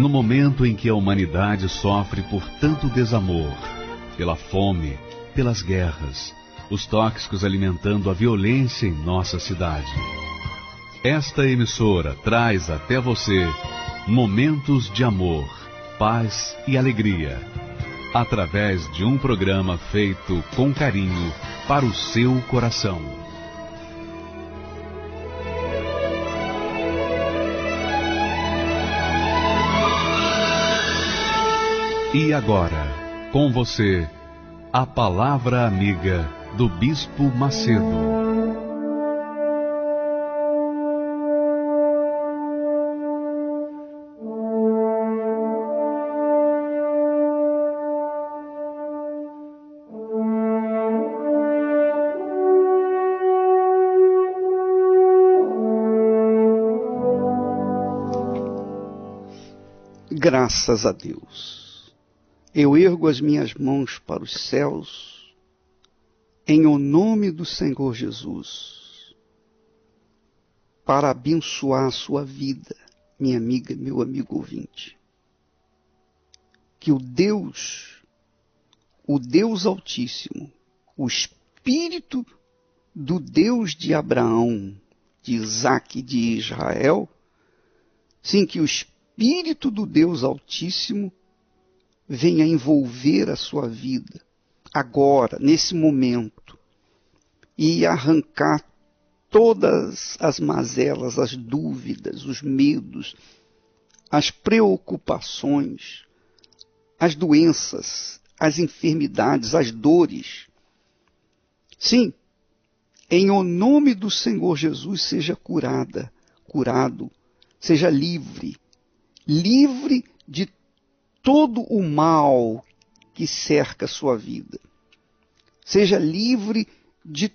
No momento em que a humanidade sofre por tanto desamor, pela fome, pelas guerras, os tóxicos alimentando a violência em nossa cidade. Esta emissora traz até você momentos de amor, paz e alegria, através de um programa feito com carinho para o seu coração. E agora, com você, a Palavra Amiga do Bispo Macedo. Graças a Deus. Eu ergo as minhas mãos para os céus, em o nome do Senhor Jesus, para abençoar a sua vida, minha amiga, meu amigo ouvinte. Que o Deus Altíssimo, o Espírito do Deus de Abraão, de Isaque e de Israel, sim, que o Espírito do Deus Altíssimo venha envolver a sua vida, agora, nesse momento, e arrancar todas as mazelas, as dúvidas, os medos, as preocupações, as doenças, as enfermidades, as dores. Sim, em o nome do Senhor Jesus, seja curado, seja livre de todo o mal que cerca a sua vida. Seja livre de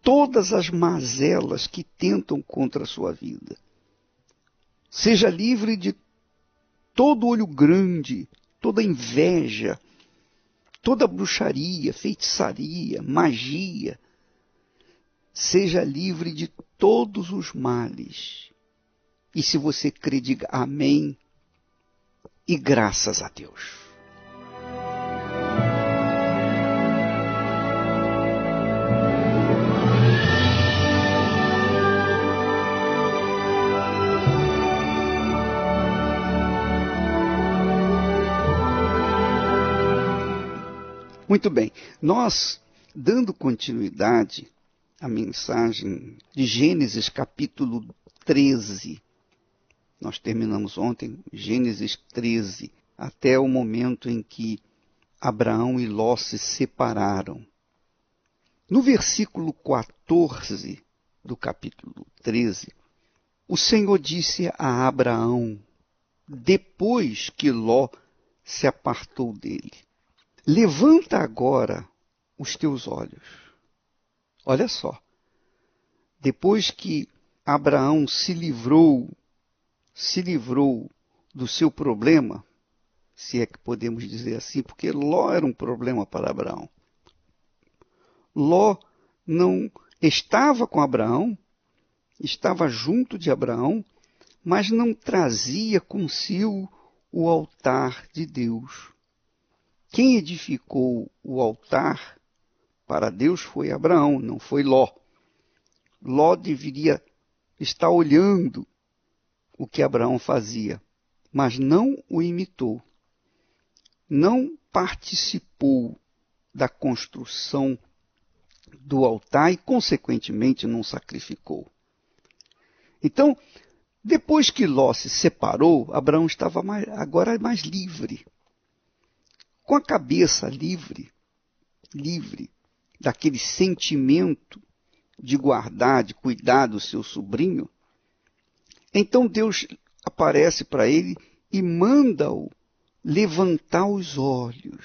todas as mazelas que tentam contra a sua vida. Seja livre de todo olho grande, toda inveja, toda bruxaria, feitiçaria, magia. Seja livre de todos os males. E se você crê, diga amém. E graças a Deus. Muito bem, nós, dando continuidade à mensagem de Gênesis capítulo 13, nós terminamos ontem, Gênesis 13, até o momento em que Abraão e Ló se separaram. No versículo 14 do capítulo 13, o Senhor disse a Abraão, depois que Ló se apartou dele: levanta agora os teus olhos. Olha só, depois que Abraão se livrou do seu problema, se é que podemos dizer assim, porque Ló era um problema para Abraão. Ló não estava com Abraão, estava junto de Abraão, mas não trazia consigo o altar de Deus. Quem edificou o altar para Deus foi Abraão, não foi Ló. Ló deveria estar olhando o que Abraão fazia, mas não o imitou. Não participou da construção do altar e, consequentemente, não sacrificou. Então, depois que Ló se separou, Abraão estava agora mais livre. Com a cabeça livre daquele sentimento de guardar, de cuidar do seu sobrinho, então Deus aparece para ele e manda-o levantar os olhos.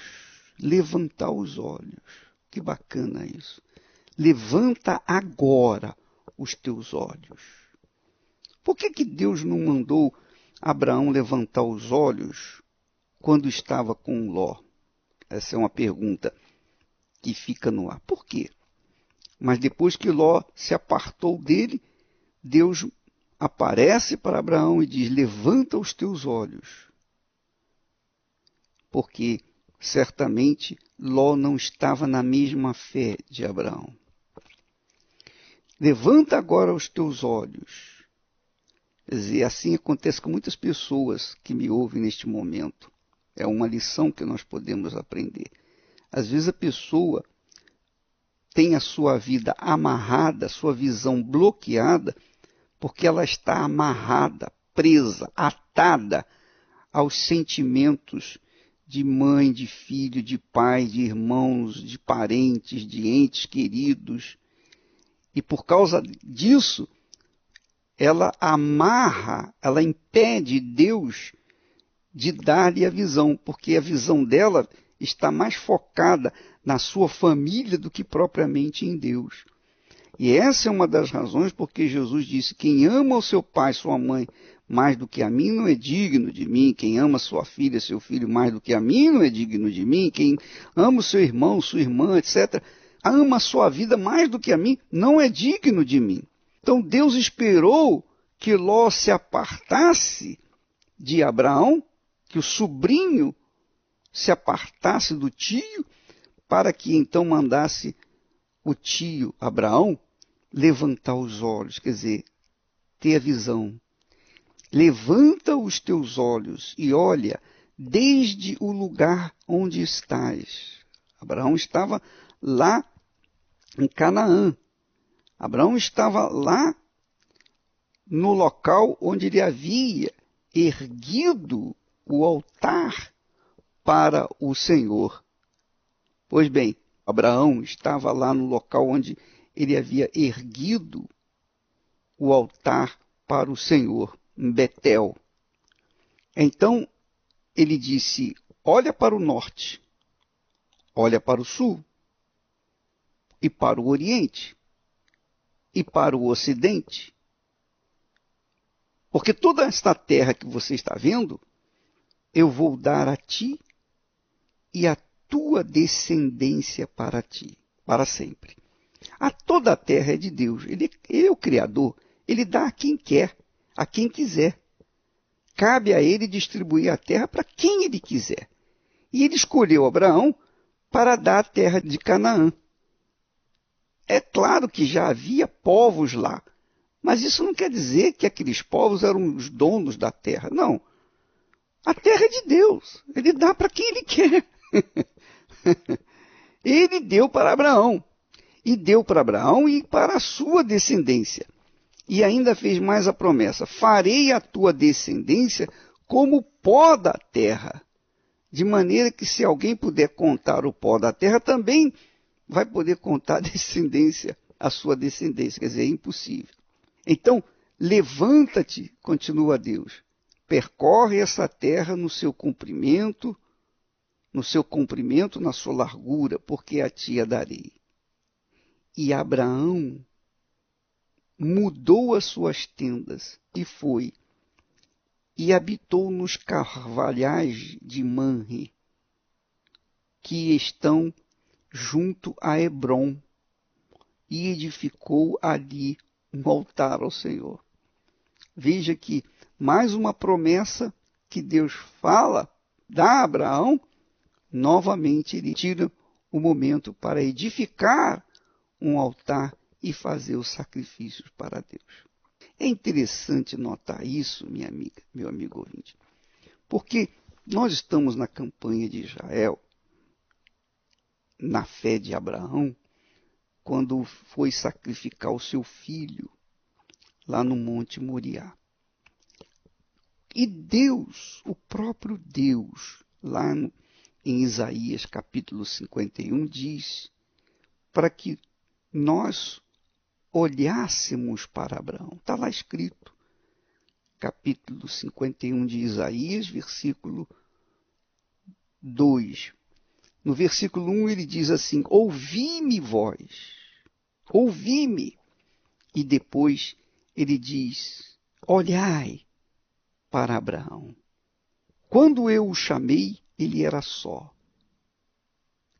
Levantar os olhos. Que bacana isso. Levanta agora os teus olhos. Por que Deus não mandou Abraão levantar os olhos quando estava com Ló? Essa é uma pergunta que fica no ar. Por quê? Mas depois que Ló se apartou dele, Deus aparece para Abraão e diz: levanta os teus olhos porque certamente Ló não estava na mesma fé de Abraão. Levanta agora os teus olhos. Quer dizer, assim acontece com muitas pessoas que me ouvem neste momento. É uma lição que nós podemos aprender. Às vezes a pessoa tem a sua vida amarrada, a sua visão bloqueada, porque ela está amarrada, presa, atada aos sentimentos de mãe, de filho, de pai, de irmãos, de parentes, de entes queridos. E por causa disso, ela amarra, ela impede Deus de dar-lhe a visão, porque a visão dela está mais focada na sua família do que propriamente em Deus. E essa é uma das razões porque Jesus disse: quem ama o seu pai, sua mãe, mais do que a mim, não é digno de mim. Quem ama sua filha, seu filho, mais do que a mim, não é digno de mim. Quem ama o seu irmão, sua irmã, etc., ama a sua vida mais do que a mim, não é digno de mim. Então Deus esperou que Ló se apartasse de Abraão, que o sobrinho se apartasse do tio, para que então mandasse o tio Abraão levantar os olhos, quer dizer, ter a visão. Levanta os teus olhos e olha desde o lugar onde estás. Abraão estava lá em Canaã. Abraão estava lá no local onde ele havia erguido o altar para o Senhor. Pois bem, Abraão estava lá no local onde ele havia erguido o altar para o Senhor, em Betel. Então ele disse: olha para o norte, olha para o sul, e para o oriente, e para o ocidente. Porque toda esta terra que você está vendo, eu vou dar a ti e a tua descendência para ti, para sempre. Toda a terra é de Deus. Ele é o Criador. Ele dá a quem quer, a quem quiser. Cabe a ele distribuir a terra para quem ele quiser. E ele escolheu Abraão para dar a terra de Canaã. É claro que já havia povos lá, mas isso não quer dizer que aqueles povos eram os donos da terra. Não. A terra é de Deus. Ele dá para quem ele quer. Ele deu para Abraão. E deu para Abraão e para a sua descendência. E ainda fez mais a promessa: farei a tua descendência como o pó da terra. De maneira que se alguém puder contar o pó da terra, também vai poder contar a descendência, a sua descendência. Quer dizer, é impossível. Então, levanta-te, continua Deus, percorre essa terra no seu comprimento, na sua largura, porque a ti a darei. E Abraão mudou as suas tendas e foi, e habitou nos carvalhais de Manre, que estão junto a Hebrom, e edificou ali um altar ao Senhor. Veja que mais uma promessa que Deus fala, dá a Abraão, novamente ele tira o momento para edificar um altar e fazer os sacrifícios para Deus. É interessante notar isso, minha amiga, meu amigo ouvinte, porque nós estamos na campanha de Israel, na fé de Abraão, quando foi sacrificar o seu filho lá no Monte Moriá. E Deus, o próprio Deus, lá em Isaías capítulo 51, diz para que nós olhássemos para Abraão. Está lá escrito, capítulo 51 de Isaías, versículo 2. No versículo 1 ele diz assim: ouvi-me vós, ouvi-me. E depois ele diz: olhai para Abraão. Quando eu o chamei, ele era só.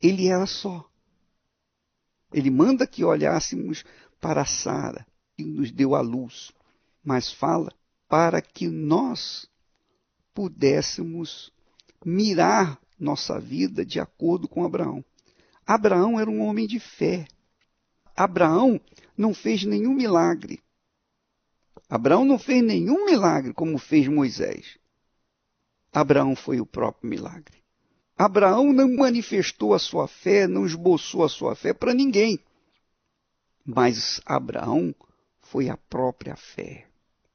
Ele era só. Ele manda que olhássemos para Sara, que nos deu a luz, mas fala para que nós pudéssemos mirar nossa vida de acordo com Abraão. Abraão era um homem de fé. Abraão não fez nenhum milagre. Abraão não fez nenhum milagre como fez Moisés. Abraão foi o próprio milagre. Abraão não manifestou a sua fé, não esboçou a sua fé para ninguém. Mas Abraão foi a própria fé.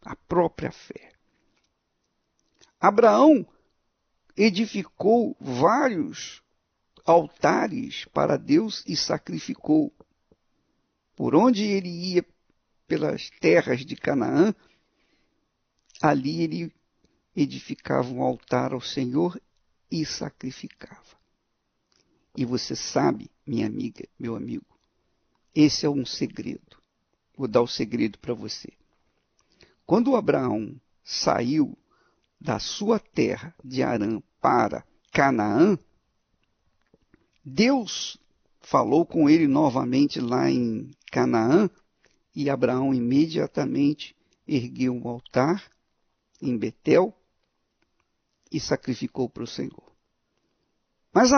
A própria fé. Abraão edificou vários altares para Deus e sacrificou. Por onde ele ia pelas terras de Canaã, ali ele edificava um altar ao Senhor e sacrificava. E você sabe, minha amiga, meu amigo, esse é um segredo. Vou dar o segredo para você. Quando Abraão saiu da sua terra de Harã para Canaã, Deus falou com ele novamente lá em Canaã, e Abraão imediatamente ergueu um altar em Betel e sacrificou para o Senhor. Mas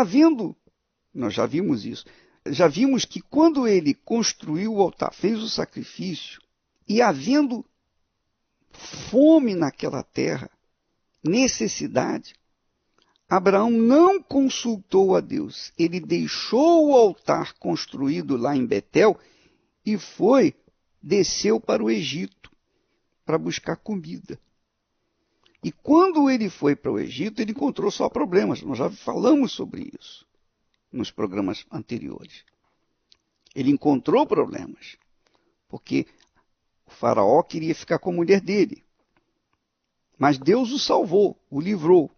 nós já vimos isso, já vimos que quando ele construiu o altar, fez o sacrifício, e havendo fome naquela terra, necessidade, Abraão não consultou a Deus. Ele deixou o altar construído lá em Betel e desceu para o Egito para buscar comida. E quando ele foi para o Egito, ele encontrou só problemas. Nós já falamos sobre isso nos programas anteriores. Ele encontrou problemas, porque o faraó queria ficar com a mulher dele. Mas Deus o salvou, o livrou.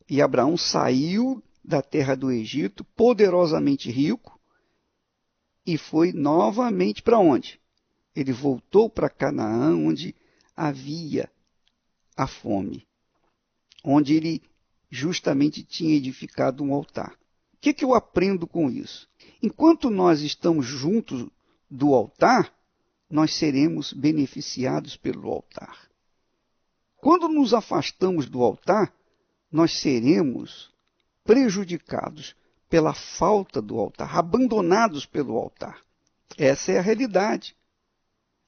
E Abraão saiu da terra do Egito, poderosamente rico, e foi novamente para onde? Ele voltou para Canaã, onde havia a fome, onde ele justamente tinha edificado um altar. O que eu aprendo com isso? Enquanto nós estamos juntos do altar, nós seremos beneficiados pelo altar. Quando nos afastamos do altar, nós seremos prejudicados pela falta do altar, abandonados pelo altar. Essa é a realidade.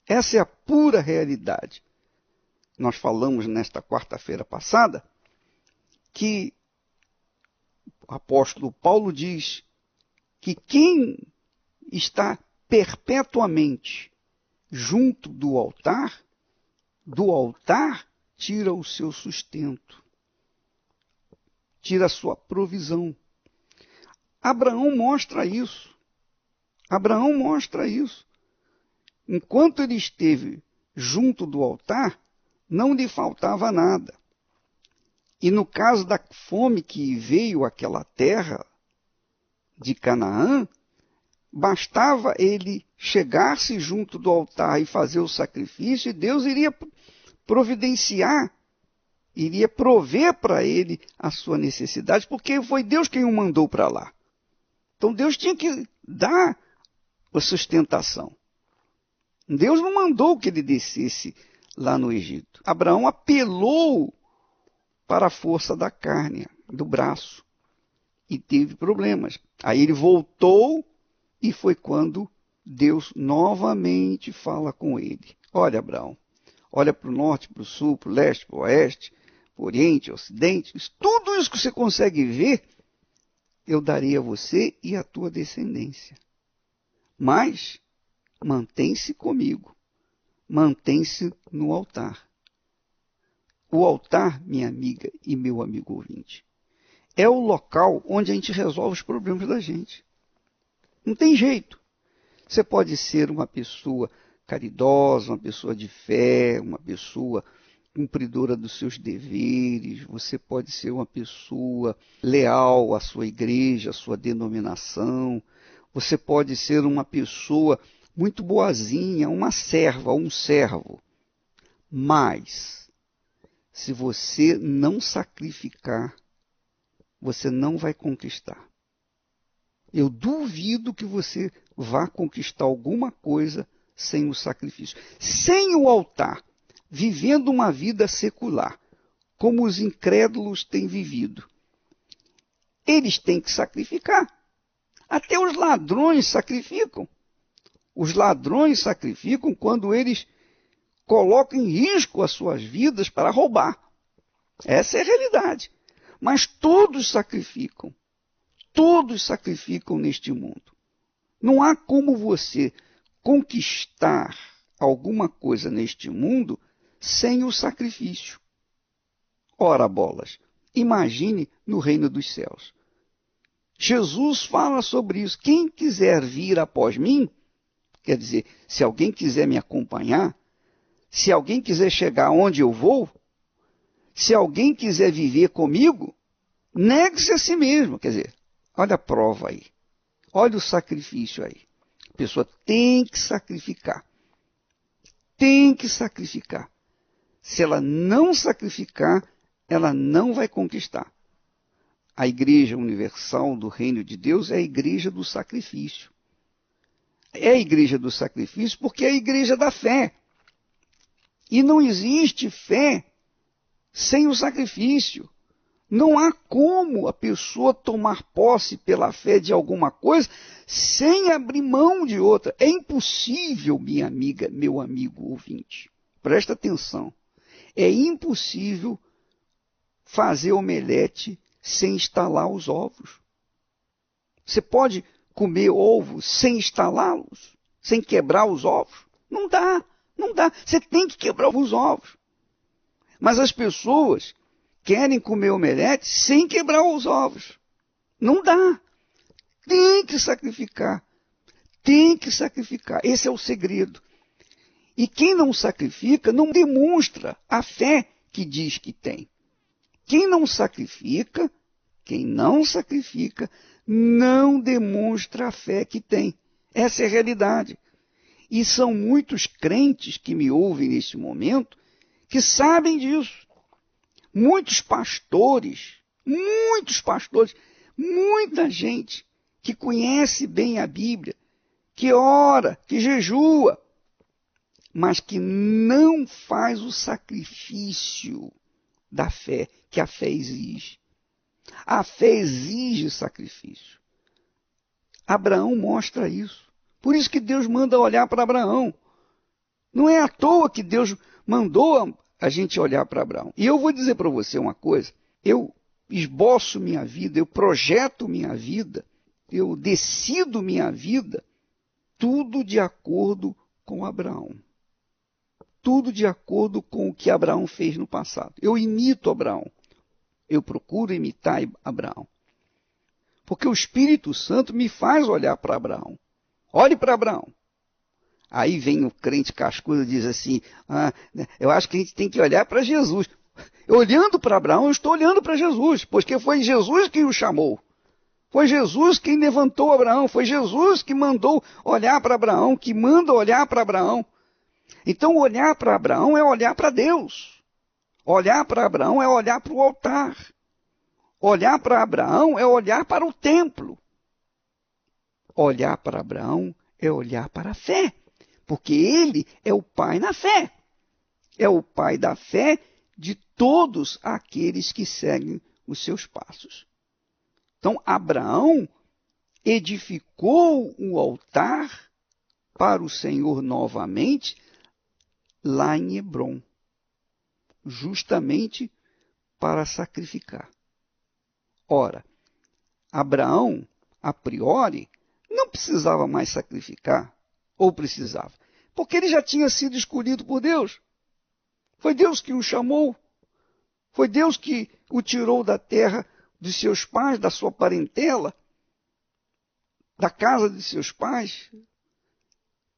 Essa é a pura realidade. Nós falamos nesta quarta-feira passada que o apóstolo Paulo diz que quem está perpetuamente junto do altar tira o seu sustento, tira a sua provisão. Abraão mostra isso. Abraão mostra isso. Enquanto ele esteve junto do altar, não lhe faltava nada. E no caso da fome que veio àquela terra de Canaã, bastava ele chegar-se junto do altar e fazer o sacrifício, e Deus iria providenciar, iria prover para ele a sua necessidade, porque foi Deus quem o mandou para lá. Então Deus tinha que dar a sustentação. Deus não mandou que ele descesse lá no Egito. Abraão apelou para a força da carne, do braço, e teve problemas. Aí ele voltou e foi quando Deus novamente fala com ele. Olha, Abraão, olha para o norte, para o sul, para o leste, para o oeste, para o oriente, para o ocidente. Tudo isso que você consegue ver, eu darei a você e à tua descendência. Mas mantém-se comigo. Mantém-se no altar. O altar, minha amiga e meu amigo ouvinte, é o local onde a gente resolve os problemas da gente. Não tem jeito. Você pode ser uma pessoa caridosa, uma pessoa de fé, uma pessoa cumpridora dos seus deveres, você pode ser uma pessoa leal à sua igreja, à sua denominação, você pode ser uma pessoa muito boazinha, uma serva, um servo. Mas, se você não sacrificar, você não vai conquistar. Eu duvido que você vá conquistar alguma coisa sem o sacrifício. Sem o altar, vivendo uma vida secular, como os incrédulos têm vivido, eles têm que sacrificar. Até os ladrões sacrificam. Os ladrões sacrificam quando eles colocam em risco as suas vidas para roubar. Essa é a realidade. Mas todos sacrificam. Todos sacrificam neste mundo. Não há como você conquistar alguma coisa neste mundo sem o sacrifício. Ora, bolas, imagine no reino dos céus. Jesus fala sobre isso. Quem quiser vir após mim, quer dizer, se alguém quiser me acompanhar, se alguém quiser chegar onde eu vou, se alguém quiser viver comigo, negue-se a si mesmo. Quer dizer, olha a prova aí. Olha o sacrifício aí. A pessoa tem que sacrificar. Tem que sacrificar. Se ela não sacrificar, ela não vai conquistar. A Igreja Universal do Reino de Deus é a Igreja do Sacrifício. É a Igreja do Sacrifício porque é a Igreja da fé. E não existe fé sem o sacrifício. Não há como a pessoa tomar posse pela fé de alguma coisa sem abrir mão de outra. É impossível, minha amiga, meu amigo ouvinte. Presta atenção. É impossível fazer omelete sem estalar os ovos. Você pode comer ovos sem estalá-los, sem quebrar os ovos? Não dá, não dá. Você tem que quebrar os ovos. Mas as pessoas querem comer omelete sem quebrar os ovos. Não dá. Tem que sacrificar. Tem que sacrificar. Esse é o segredo. E quem não sacrifica não demonstra a fé que diz que tem. Quem não sacrifica, não demonstra a fé que tem. Essa é a realidade. E são muitos crentes que me ouvem nesse momento que sabem disso. Muitos pastores, muita gente que conhece bem a Bíblia, que ora, que jejua, mas que não faz o sacrifício da fé, que a fé exige. A fé exige sacrifício. Abraão mostra isso. Por isso que Deus manda olhar para Abraão. Não é à toa que Deus mandou a gente olhar para Abraão. E eu vou dizer para você uma coisa. Eu esboço minha vida, eu projeto minha vida, eu decido minha vida, tudo de acordo com Abraão. Tudo de acordo com o que Abraão fez no passado. Eu imito Abraão. Eu procuro imitar Abraão. Porque o Espírito Santo me faz olhar para Abraão. Olhe para Abraão. Aí vem o crente cascudo e diz assim, eu acho que a gente tem que olhar para Jesus. Olhando para Abraão, eu estou olhando para Jesus, porque foi Jesus que o chamou. Foi Jesus quem levantou Abraão, foi Jesus que mandou olhar para Abraão, que manda olhar para Abraão. Então, olhar para Abraão é olhar para Deus. Olhar para Abraão é olhar para o altar. Olhar para Abraão é olhar para o templo. Olhar para Abraão é olhar para a fé, porque ele é o pai na fé. É o pai da fé de todos aqueles que seguem os seus passos. Então, Abraão edificou o altar para o Senhor novamente, lá em Hebrom, justamente para sacrificar. Ora, Abraão, a priori, não precisava mais sacrificar, ou precisava, porque ele já tinha sido escolhido por Deus. Foi Deus que o chamou, foi Deus que o tirou da terra de seus pais, da sua parentela, da casa de seus pais,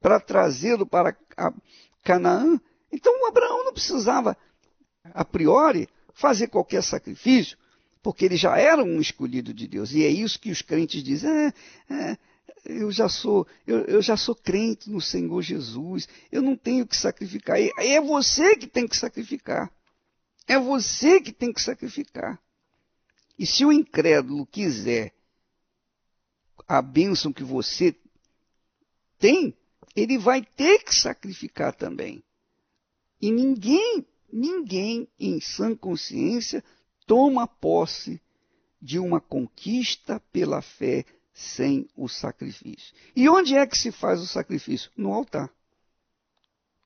para trazê-lo para Canaã. Então, Abraão não precisava, a priori, fazer qualquer sacrifício, porque ele já era um escolhido de Deus. E é isso que os crentes dizem, eu já sou crente no Senhor Jesus, eu não tenho que sacrificar. É você que tem que sacrificar. É você que tem que sacrificar. E se o incrédulo quiser a bênção que você tem, ele vai ter que sacrificar também. E ninguém em sã consciência toma posse de uma conquista pela fé sem o sacrifício. E onde é que se faz o sacrifício? No altar.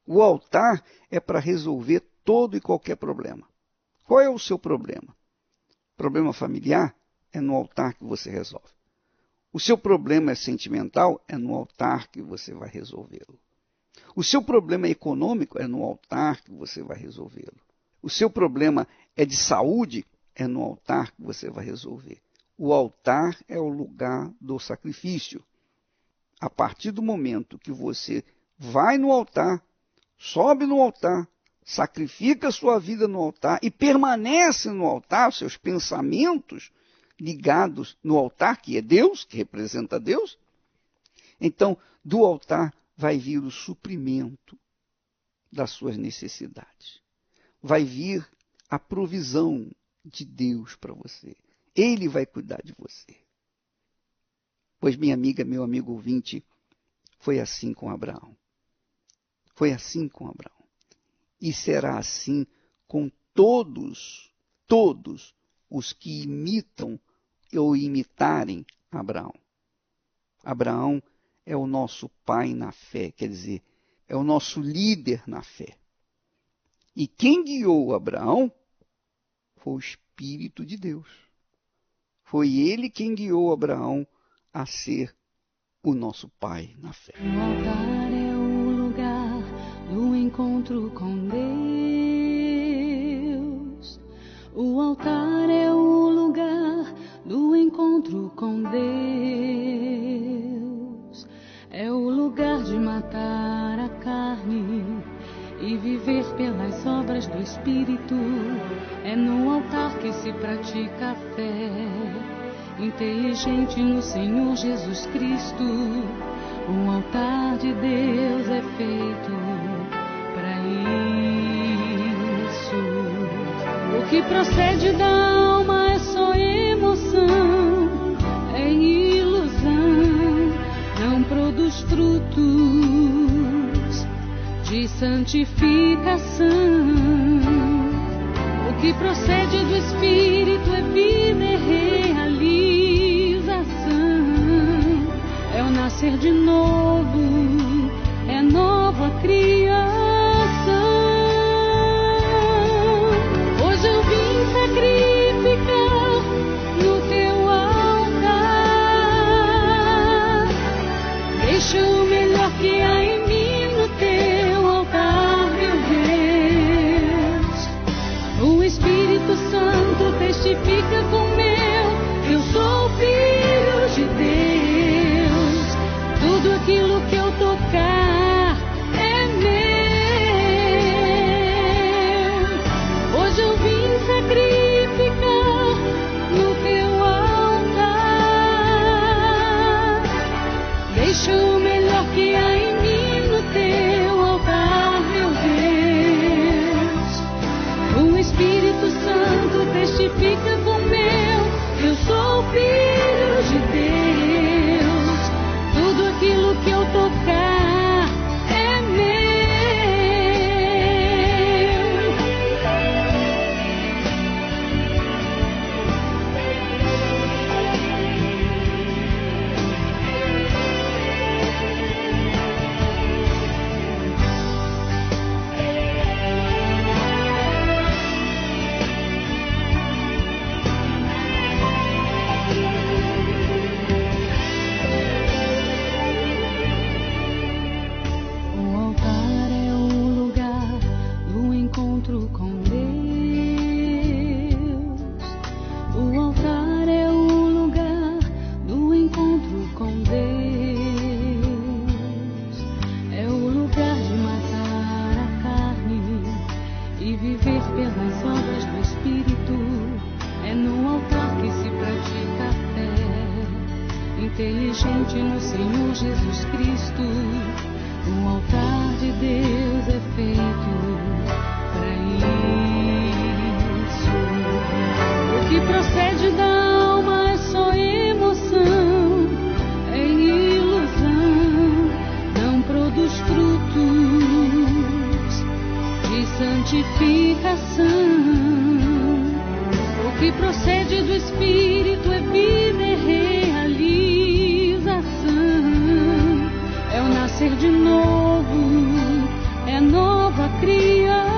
O altar é para resolver todo e qualquer problema. Qual é o seu problema? Problema familiar? É no altar que você resolve. O seu problema é sentimental? É no altar que você vai resolvê-lo. O seu problema econômico? É no altar que você vai resolvê-lo. O seu problema é de saúde? É no altar que você vai resolver. O altar é o lugar do sacrifício. A partir do momento que você vai no altar, sobe no altar, sacrifica a sua vida no altar e permanece no altar, seus pensamentos ligados no altar, que é Deus, que representa Deus, então do altar vai vir o suprimento das suas necessidades. Vai vir a provisão de Deus para você. Ele vai cuidar de você. Pois, minha amiga, meu amigo ouvinte, foi assim com Abraão. Foi assim com Abraão. E será assim com todos os que imitam ou imitarem Abraão. Abraão é o nosso pai na fé, quer dizer, é o nosso líder na fé. E quem guiou Abraão foi o Espírito de Deus. Foi ele quem guiou Abraão a ser o nosso pai na fé. O altar é o lugar do encontro com Deus. O altar é o lugar do encontro com Deus. É o lugar de matar a carne e viver pelas obras do Espírito. É no altar que se pratica a fé inteligente no Senhor Jesus Cristo. O altar de Deus é feito para isso. O que procede da alma é só emoção, é ilusão, não produz frutos de santificação. O que procede do Espírito é vida e realização. É o nascer de novo, é nova criação. Hoje eu vim sacrificar no teu altar. Deixa o melhor que há em mim no teu altar, meu Deus. O Espírito Santo testifica com eu sou filho de Deus. Tudo aquilo que eu tocar é meu. Hoje eu vim sacrificar no teu altar. Deixa o melhor que há em mim no teu altar, meu Deus. O Espírito Santo testifica com eu sou filho de Deus. Tudo aquilo que eu tocar é inteligente no Senhor Jesus Cristo. O altar de Deus é feito para isso. O que procede da alma é só emoção, é ilusão, não produz frutos de santificação. O que procede do Espírito é vida e realização. É o nascer de novo, é nova criação.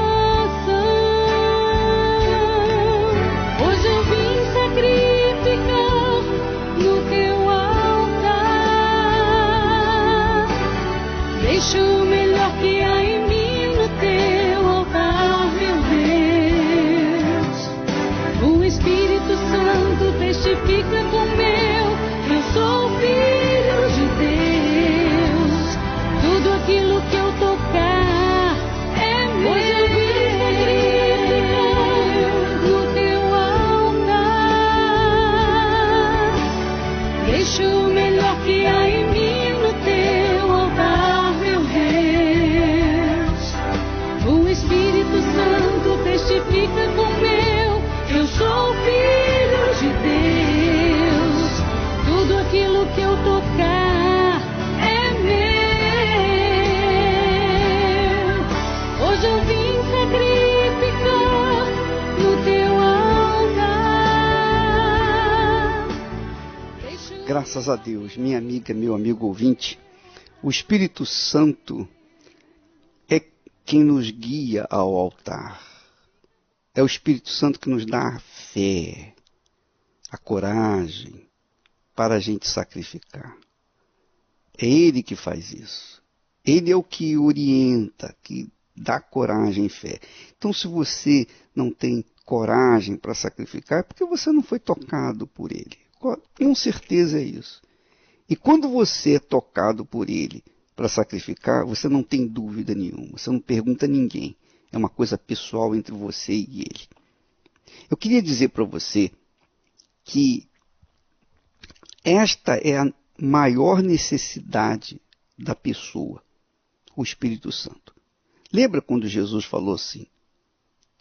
Hoje eu vim sacrificar no teu altar. Deixa o melhor que há em mim no teu altar, meu Deus. O Espírito Santo testifica com eu sou filho de Deus. Tudo aquilo que eu tocar é meu. Hoje eu vim sacrificar no teu altar. Deixa o melhor que há em mim no teu altar, meu Deus. O Espírito Santo testifica com eu sou filho de Deus. Tudo aquilo que eu tocar é meu. Hoje eu vim sacrificar no teu altar. Graças a Deus, minha amiga, meu amigo ouvinte, o Espírito Santo é quem nos guia ao altar. É o Espírito Santo que nos dá a fé, a coragem para a gente sacrificar. É Ele que faz isso. Ele é o que orienta, que dá coragem e fé. Então, se você não tem coragem para sacrificar, é porque você não foi tocado por Ele. Com certeza é isso. E quando você é tocado por Ele para sacrificar, você não tem dúvida nenhuma. Você não pergunta a ninguém. É uma coisa pessoal entre você e Ele. Eu queria dizer para você que esta é a maior necessidade da pessoa, o Espírito Santo. Lembra quando Jesus falou assim: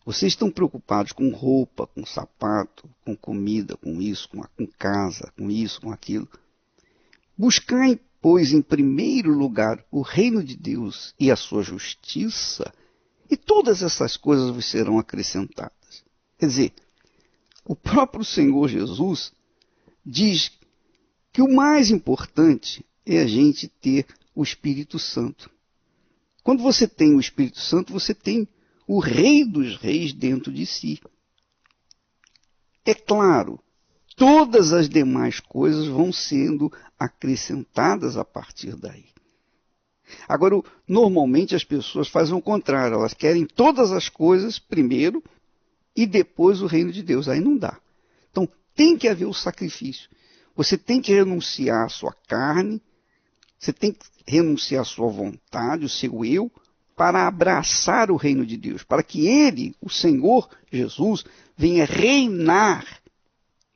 vocês estão preocupados com roupa, com sapato, com comida, com isso, com casa, com isso, com aquilo. Buscai, pois, em primeiro lugar o reino de Deus e a sua justiça, e todas essas coisas vos serão acrescentadas. Quer dizer, o próprio Senhor Jesus diz que o mais importante é a gente ter o Espírito Santo. Quando você tem o Espírito Santo, você tem o Rei dos Reis dentro de si. É claro, todas as demais coisas vão sendo acrescentadas a partir daí. Agora, normalmente as pessoas fazem o contrário, elas querem todas as coisas primeiro e depois o reino de Deus. Aí não dá. Então, tem que haver o sacrifício. Você tem que renunciar à sua carne, você tem que renunciar à sua vontade, o seu eu, para abraçar o reino de Deus, para que Ele, o Senhor Jesus, venha reinar.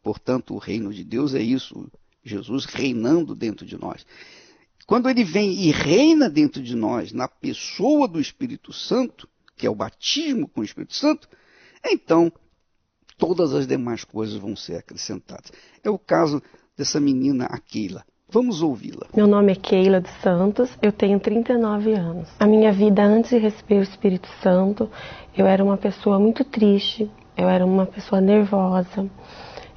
Portanto, o reino de Deus é isso, Jesus reinando dentro de nós. Quando Ele vem e reina dentro de nós, na pessoa do Espírito Santo, que é o batismo com o Espírito Santo, então todas as demais coisas vão ser acrescentadas. É o caso dessa menina, a Keila. Vamos ouvi-la. Meu nome é Keila dos Santos, eu tenho 39 anos. A minha vida antes de receber o Espírito Santo, eu era uma pessoa muito triste, eu era uma pessoa nervosa.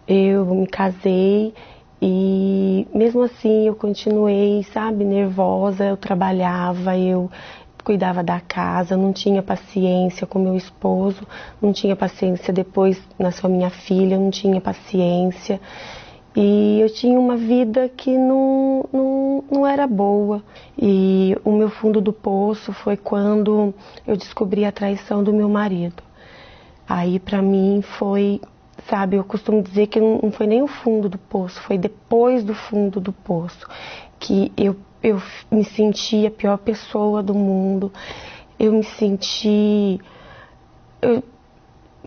Eu me casei e mesmo assim eu continuei, nervosa. Eu trabalhava, eu cuidava da casa, não tinha paciência com meu esposo, não tinha paciência depois nasceu minha filha, não tinha paciência. E eu tinha uma vida que não era boa. E o meu fundo do poço foi quando eu descobri a traição do meu marido. Aí para mim foi, eu costumo dizer que não foi nem o fundo do poço, foi depois do fundo do poço que eu me senti a pior pessoa do mundo. Eu me senti...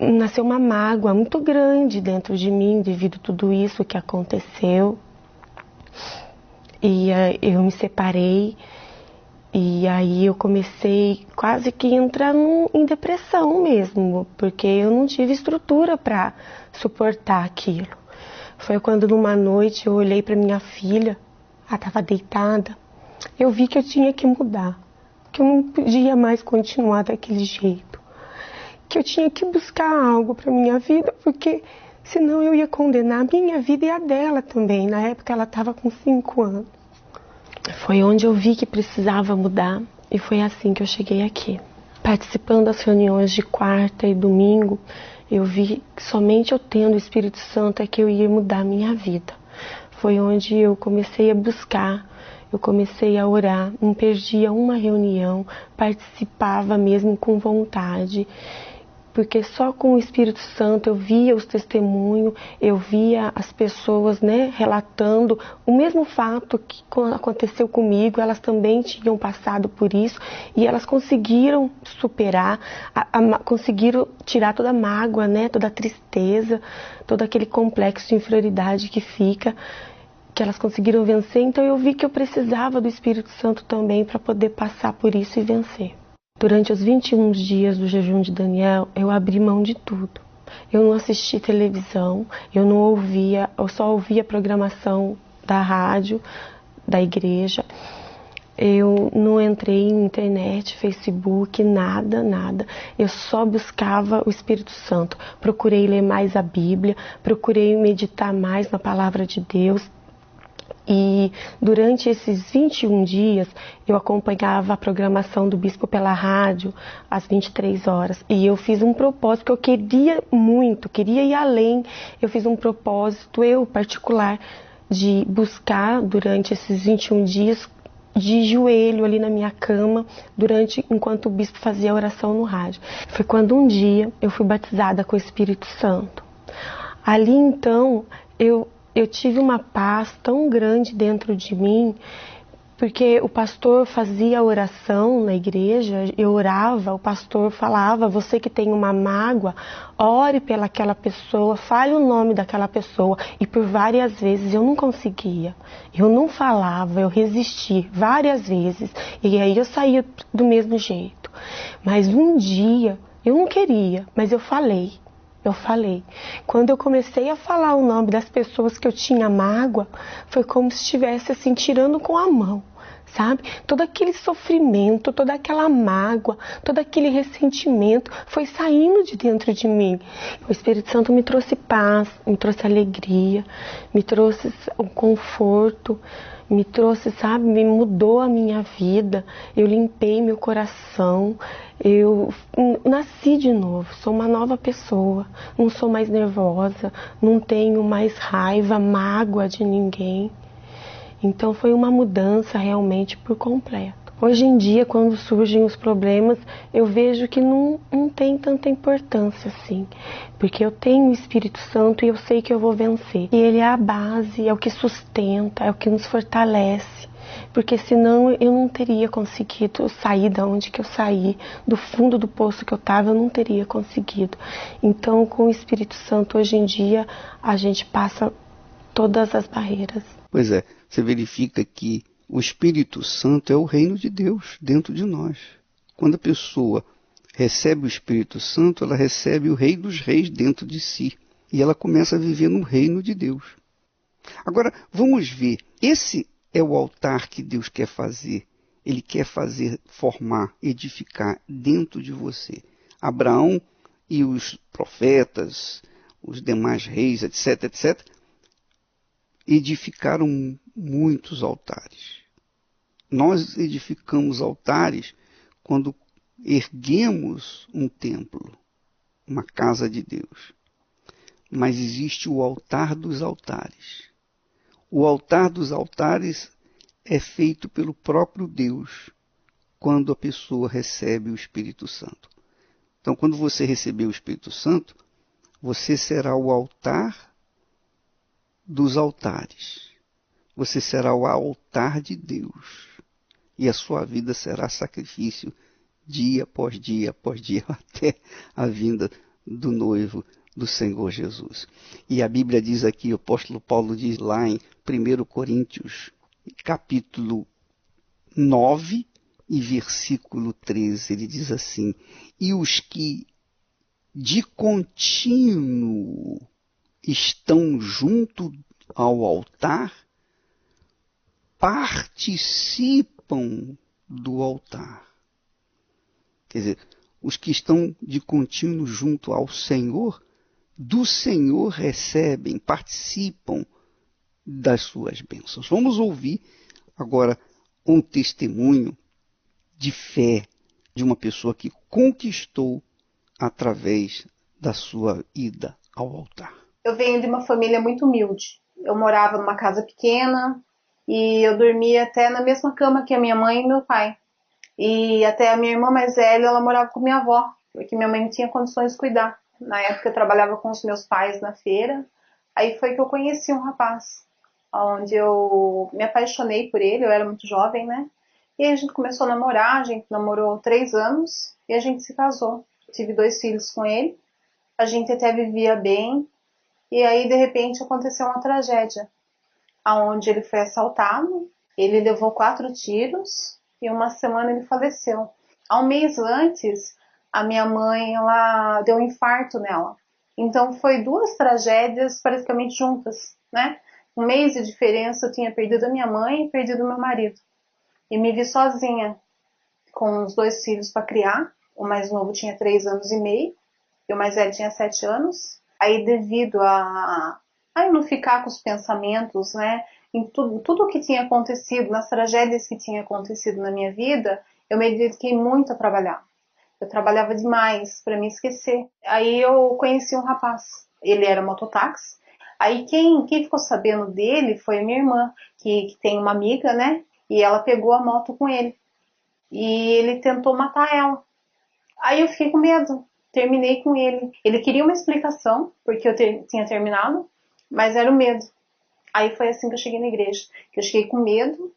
Nasceu uma mágoa muito grande dentro de mim devido a tudo isso que aconteceu. E eu me separei e aí eu comecei quase que a entrar em depressão mesmo, porque eu não tive estrutura para suportar aquilo. Foi quando numa noite eu olhei para minha filha, ela estava deitada, eu vi que eu tinha que mudar, que eu não podia mais continuar daquele jeito. Que eu tinha que buscar algo para minha vida, porque senão eu ia condenar a minha vida e a dela também. Na época ela estava com 5 anos. Foi onde eu vi que precisava mudar e foi assim que eu cheguei aqui. Participando das reuniões de quarta e domingo, eu vi que somente eu tendo o Espírito Santo é que eu ia mudar a minha vida. Foi onde eu comecei a buscar, eu comecei a orar, não perdia uma reunião, participava mesmo com vontade, porque só com o Espírito Santo eu via os testemunhos, eu via as pessoas, relatando o mesmo fato que aconteceu comigo, elas também tinham passado por isso e elas conseguiram superar, conseguiram tirar toda a mágoa, toda a tristeza, todo aquele complexo de inferioridade que fica, que elas conseguiram vencer. Então eu vi que eu precisava do Espírito Santo também para poder passar por isso e vencer. Durante os 21 dias do jejum de Daniel, eu abri mão de tudo. Eu não assisti televisão, eu só ouvia a programação da rádio, da igreja. Eu não entrei em internet, Facebook, nada. Eu só buscava o Espírito Santo. Procurei ler mais a Bíblia, procurei meditar mais na palavra de Deus. E durante esses 21 dias, eu acompanhava a programação do bispo pela rádio, às 23 horas. E eu fiz um propósito que eu queria muito, queria ir além. Eu fiz um propósito, particular, de buscar durante esses 21 dias, de joelho ali na minha cama, enquanto o bispo fazia a oração no rádio. Foi quando um dia eu fui batizada com o Espírito Santo. Ali então, eu tive uma paz tão grande dentro de mim, porque o pastor fazia a oração na igreja, eu orava, o pastor falava, você que tem uma mágoa, ore pelaquela pessoa, fale o nome daquela pessoa. E por várias vezes eu não conseguia, eu não falava, eu resisti várias vezes, e aí eu saía do mesmo jeito. Mas um dia, eu não queria, mas eu falei. Quando eu comecei a falar o nome das pessoas que eu tinha mágoa, foi como se estivesse assim, tirando com a mão, sabe? Todo aquele sofrimento, toda aquela mágoa, todo aquele ressentimento foi saindo de dentro de mim. O Espírito Santo me trouxe paz, me trouxe alegria, me trouxe o conforto, me trouxe, me mudou a minha vida, eu limpei meu coração, eu nasci de novo, sou uma nova pessoa, não sou mais nervosa, não tenho mais raiva, mágoa de ninguém. Então foi uma mudança realmente por completo. Hoje em dia, quando surgem os problemas, eu vejo que não tem tanta importância assim, porque eu tenho o Espírito Santo e eu sei que eu vou vencer. E ele é a base, é o que sustenta, é o que nos fortalece, porque senão eu não teria conseguido sair da onde que eu saí, do fundo do poço que eu estava, eu não teria conseguido. Então, com o Espírito Santo, hoje em dia, a gente passa todas as barreiras. Pois é, você verifica que o Espírito Santo é o reino de Deus dentro de nós. Quando a pessoa recebe o Espírito Santo, ela recebe o Rei dos Reis dentro de si. E ela começa a viver no reino de Deus. Agora, vamos ver. Esse é o altar que Deus quer fazer. Ele quer formar, edificar dentro de você. Abraão e os profetas, os demais reis, etc., edificaram muitos altares. Nós edificamos altares quando erguemos um templo, uma casa de Deus. Mas existe o altar dos altares. O altar dos altares é feito pelo próprio Deus quando a pessoa recebe o Espírito Santo. Então, quando você receber o Espírito Santo, você será o altar dos altares. Você será o altar de Deus. E a sua vida será sacrifício dia após dia, até a vinda do noivo do Senhor Jesus. E a Bíblia diz aqui, o apóstolo Paulo diz lá em 1 Coríntios, capítulo 9 e versículo 13, ele diz assim: e os que de contínuo estão junto ao altar, participam do altar. Quer dizer, os que estão de contínuo junto ao Senhor do Senhor recebem, participam das suas bênçãos. Vamos ouvir agora um testemunho de fé de uma pessoa que conquistou através da sua ida ao altar. Eu venho de uma família muito humilde. Eu morava numa casa pequena e eu dormia até na mesma cama que a minha mãe e meu pai. E até a minha irmã mais velha, ela morava com minha avó, porque minha mãe não tinha condições de cuidar. Na época eu trabalhava com os meus pais na feira. Aí foi que eu conheci um rapaz, onde eu me apaixonei por ele. Eu era muito jovem, né? E aí a gente começou a namorar, a gente namorou 3 anos e a gente se casou. Eu tive 2 filhos com ele, a gente até vivia bem. E aí, de repente, aconteceu uma tragédia, onde ele foi assaltado, ele levou 4 tiros e uma semana ele faleceu. Há um mês antes, a minha mãe, ela deu um infarto nela. Então, foi 2 tragédias praticamente juntas, né? Um mês de diferença, eu tinha perdido a minha mãe e perdido o meu marido. E me vi sozinha, com os 2 filhos para criar. O mais novo tinha 3 anos e meio, e o mais velho tinha 7 anos. Aí, devido a eu não ficar com os pensamentos, né, em tudo o que tinha acontecido, nas tragédias que tinha acontecido na minha vida, eu me dediquei muito a trabalhar. Eu trabalhava demais para me esquecer. Aí eu conheci um rapaz, ele era mototáxi. Aí quem ficou sabendo dele foi a minha irmã, que tem uma amiga, né, e ela pegou a moto com ele. E ele tentou matar ela. Aí eu fiquei com medo. Terminei com ele. Ele queria uma explicação, porque eu tinha terminado, mas era o medo. Aí foi assim que eu cheguei na igreja. Que eu cheguei com medo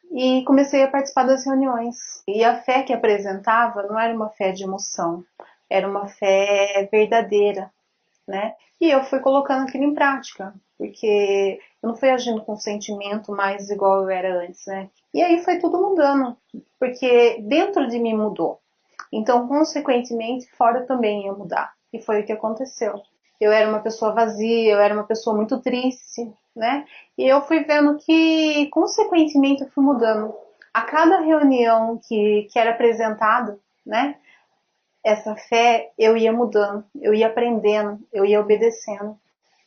e comecei a participar das reuniões. E a fé que apresentava não era uma fé de emoção, era uma fé verdadeira, né? E eu fui colocando aquilo em prática, porque eu não fui agindo com sentimento mais igual eu era antes, né? E aí foi tudo mudando, porque dentro de mim mudou. Então, consequentemente, fora também ia mudar. E foi o que aconteceu. Eu era uma pessoa vazia, eu era uma pessoa muito triste, né? E eu fui vendo que, consequentemente, eu fui mudando. A cada reunião que era apresentado, né? Essa fé, eu ia mudando, eu ia aprendendo, eu ia obedecendo.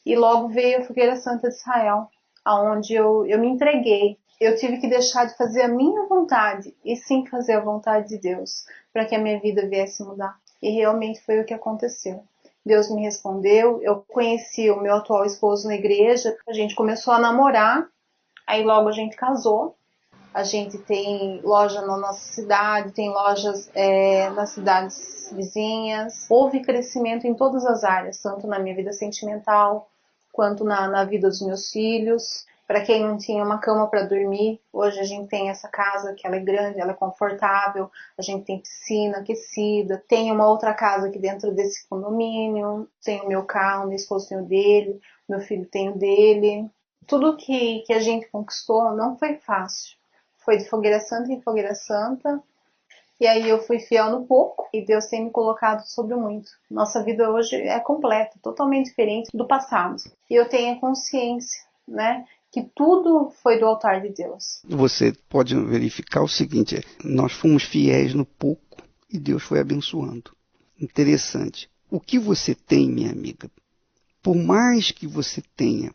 E logo veio a Fogueira Santa de Israel, onde eu me entreguei. Eu tive que deixar de fazer a minha vontade e sim fazer a vontade de Deus, para que a minha vida viesse mudar. E realmente foi o que aconteceu. Deus me respondeu, eu conheci o meu atual esposo na igreja, a gente começou a namorar, aí logo a gente casou. A gente tem loja na nossa cidade, tem lojas nas cidades vizinhas. Houve crescimento em todas as áreas, tanto na minha vida sentimental, quanto na vida dos meus filhos. Para quem não tinha uma cama para dormir, hoje a gente tem essa casa que ela é grande, ela é confortável, a gente tem piscina aquecida, tem uma outra casa aqui dentro desse condomínio, tem o meu carro, meu esposo tem o dele, meu filho tem o dele. Tudo que a gente conquistou não foi fácil. Foi de fogueira santa em fogueira santa. E aí eu fui fiel no pouco e Deus tem me colocado sobre o muito. Nossa vida hoje é completa, totalmente diferente do passado. E eu tenho a consciência, né, que tudo foi do altar de Deus. Você pode verificar o seguinte, nós fomos fiéis no pouco e Deus foi abençoando. Interessante. O que você tem, minha amiga, por mais que você tenha,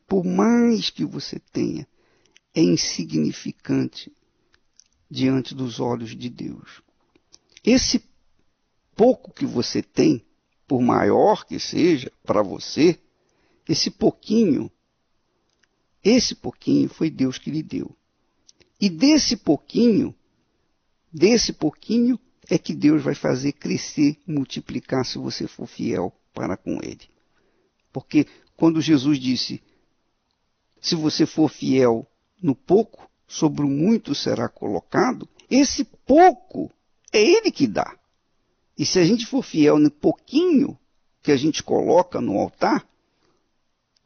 é insignificante diante dos olhos de Deus. Esse pouco que você tem, por maior que seja para você, esse pouquinho foi Deus que lhe deu. E desse pouquinho é que Deus vai fazer crescer, multiplicar se você for fiel para com Ele. Porque quando Jesus disse, se você for fiel no pouco, sobre o muito será colocado, esse pouco é Ele que dá. E se a gente for fiel no pouquinho que a gente coloca no altar,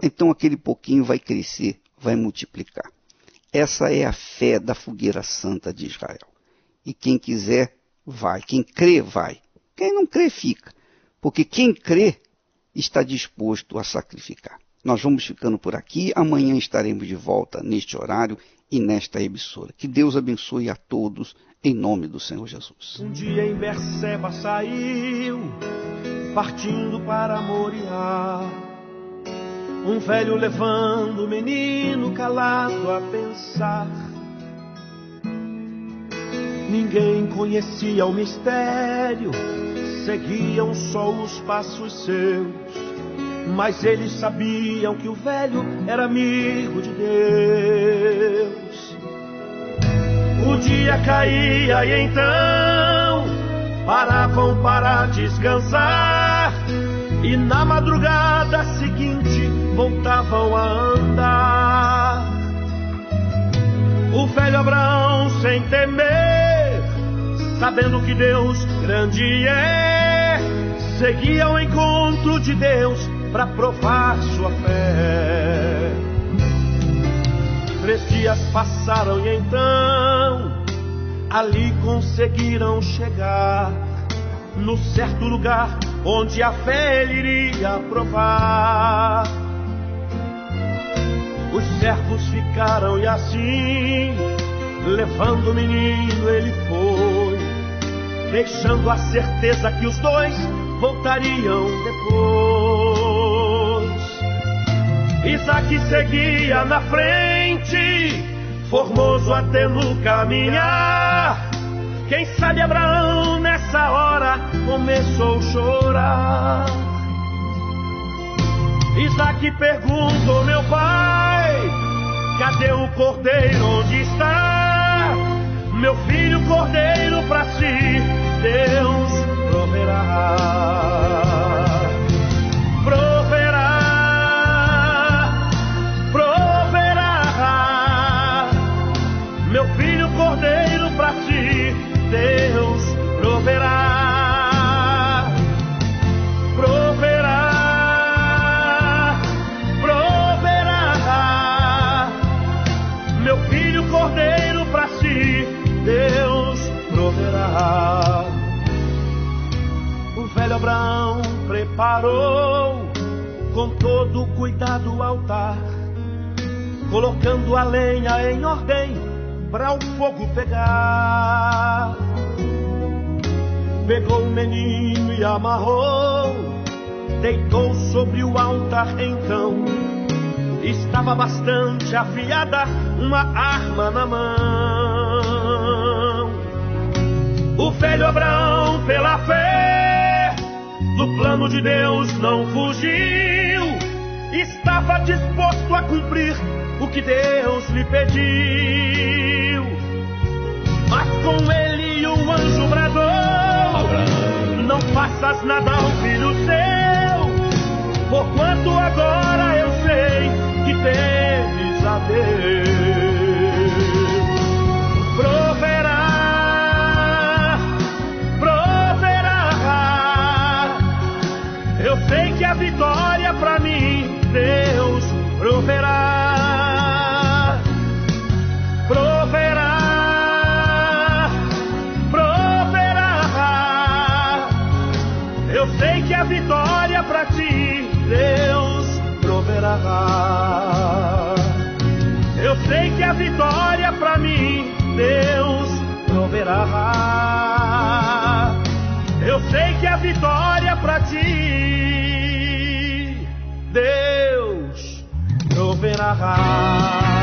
então aquele pouquinho vai crescer, vai multiplicar. Essa é a fé da Fogueira Santa de Israel. E quem quiser, vai. Quem crê, vai. Quem não crê, fica. Porque quem crê está disposto a sacrificar. Nós vamos ficando por aqui. Amanhã estaremos de volta neste horário e nesta emissora. Que Deus abençoe a todos, em nome do Senhor Jesus. Um dia em Berseba saiu partindo para Moriá. Um velho levando o menino calado a pensar. Ninguém conhecia o mistério, seguiam só os passos seus, mas eles sabiam que o velho era amigo de Deus. O dia caía e então paravam para descansar, e na madrugada seguinte voltavam a andar. O velho Abraão, sem temer, sabendo que Deus grande é, seguia ao encontro de Deus para provar sua fé. 3 dias passaram e então ali conseguiram chegar no certo lugar onde a fé ele iria provar. Os servos ficaram e assim, levando o menino ele foi, deixando a certeza que os dois voltariam depois. Isaque seguia na frente, formoso até no caminhar. Quem sabe Abraão nessa hora começou a chorar. Isaque perguntou: meu pai, cadê o cordeiro, onde está? Meu filho, cordeiro para si, Deus proverá. Proverá, proverá. Meu filho, cordeiro para si, Deus proverá. Proverá, proverá. Meu filho, cordeiro para si, Deus proverá. O velho Abraão preparou com todo cuidado o altar, colocando a lenha em ordem para o fogo pegar. Pegou o menino e amarrou, deitou sobre o altar então. Estava bastante afiada uma arma na mão. O velho Abraão, pela fé, do plano de Deus não fugiu. Estava disposto a cumprir o que Deus lhe pediu. Mas com ele o anjo bradou: não faças nada ao filho seu, porquanto agora eu sei que temes a Deus. Proverá, proverá. Eu sei que a vitória pra mim Deus proverá. Proverá, proverá. Eu sei que a vitória pra ti Deus proverá. Eu sei que a vitória pra mim Deus proverá. Eu sei que a vitória pra ti Deus proverá.